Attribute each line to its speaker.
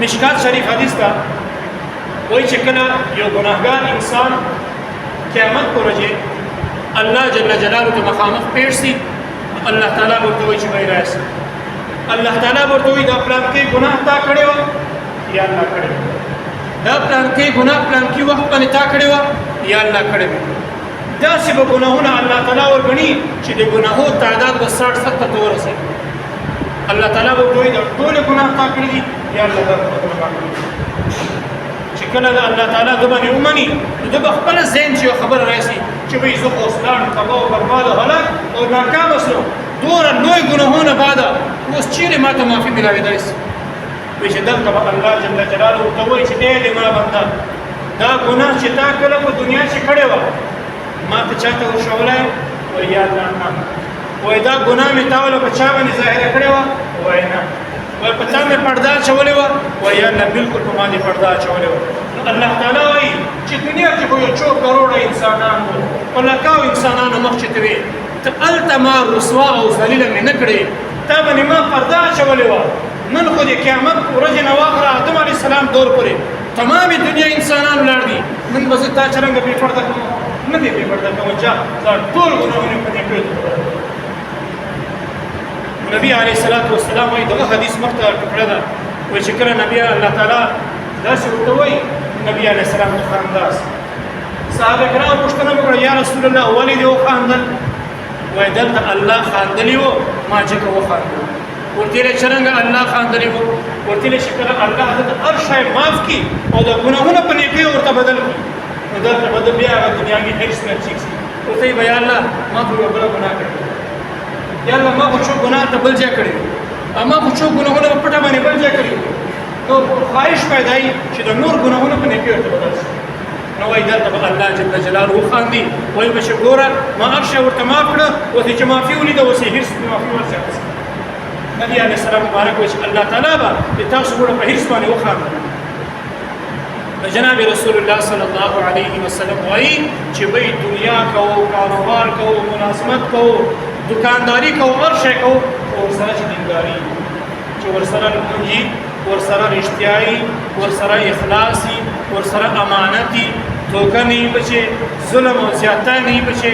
Speaker 1: مشکات شریف حدیث تا وای چې کله یو ګناهګار انسان قیامت پر ورځ الله جل جلاله ته مخامخ پیښ شي الله تعالی ورته وایي چې وای راځي الله تعالی ورته وایي دا پلان کې ګناه تا کړو یا الله کړو دا پلان کې ګناه پلان کې وخت باندې تا کړو یا الله کړو دا چې به ګناهونه الله تعالی ورغني چې د ګناهو تعداد به 60-70 ته ورسي الله تعالی ورته وایي دا ټول ګناه تا کړی دي یا الله دا چې کله الله تعالی د باندې ومني د خپل ذهن چې خبر راشي چې به زه اوسلان تباہ او برباد او هلاک او ناکام شوم دور لوی ګناهونه بعد اوس چیرې ماته معافي ملاوي شي وي چې دلته الله جل جلاله ته وایي چې دې ما بنده دا ګناه چې تا کله په دنیا کې کړی و ما ته چاته وشولای او یا نه وای دا ګناه می تاول په چا باندې ظاهر کړی و وای نه وای په چا می پردا چولې و وای یا نه بالکل په باندې پردا چولې و الله تعالی وای چې دنیا کې یو 4 کروڑ انسانان او لکاو انسانانو مخ چې توي ته التما رسوا او ذلیل مې نه کړې تا باندې ما پردا چولې و نن خو د قیامت ورځ نه واخره آدم علی السلام دور پورې تمام دنیا انسانان لړ دي نن بس تا چرنګ په پردا کوم نه دی په پردا کوم چې دا ټول ګناهونه په دې کې نبی علیہ الصلوۃ والسلام وایي دغه حدیث مخته ټکړه ده وایي چې کله نبی الله تعالی داسې ورته وایي نبی علیہ السلام ته خانداس صحابه کرام پوښتنه وکړه یا رسول الله ولې دې وخاندل وایي دلته الله خاندلی و ما چې کو وخاندل ورته څنګه الله خاندلی و ورته چې کله الله د هر شی معاف کی او د ګناهونو په نیکی ورته بدل کی نو دلته بدل بیا د دنیا کې هیڅ نه چیز ورته وایي الله ما په بل ګناه کړی یا الله ما خو ګناه ته بل ځای کړی اما خو ګناهونه په پټه باندې بل ځای کړی نو خواهش پیدا ای چې د نور ګناهونه په نیکی ورته بدل شي نو وایي دلته الله جل جلاله خاندي وایي بشه ګوره ما هر شی ورته معاف کړه اوس چې معافي ولیده اوس یې هیڅ معافي ورڅخه نبی علیہ السلام مبارک وایي چې الله تعالی به تاسو ګوره په هیڅ باندې وخاندي جناب رسول الله صلی الله علیه وسلم وایي چې وایي دنیا کو کاروبار کو ملازمت کو دکانداری کو هر شی کو او سره چې دینداری چې ورسره لږی ورسره رښتیايي ورسره اخلاصي ورسره امانتي توګه نه بچي ظلم او زیاته نه بچي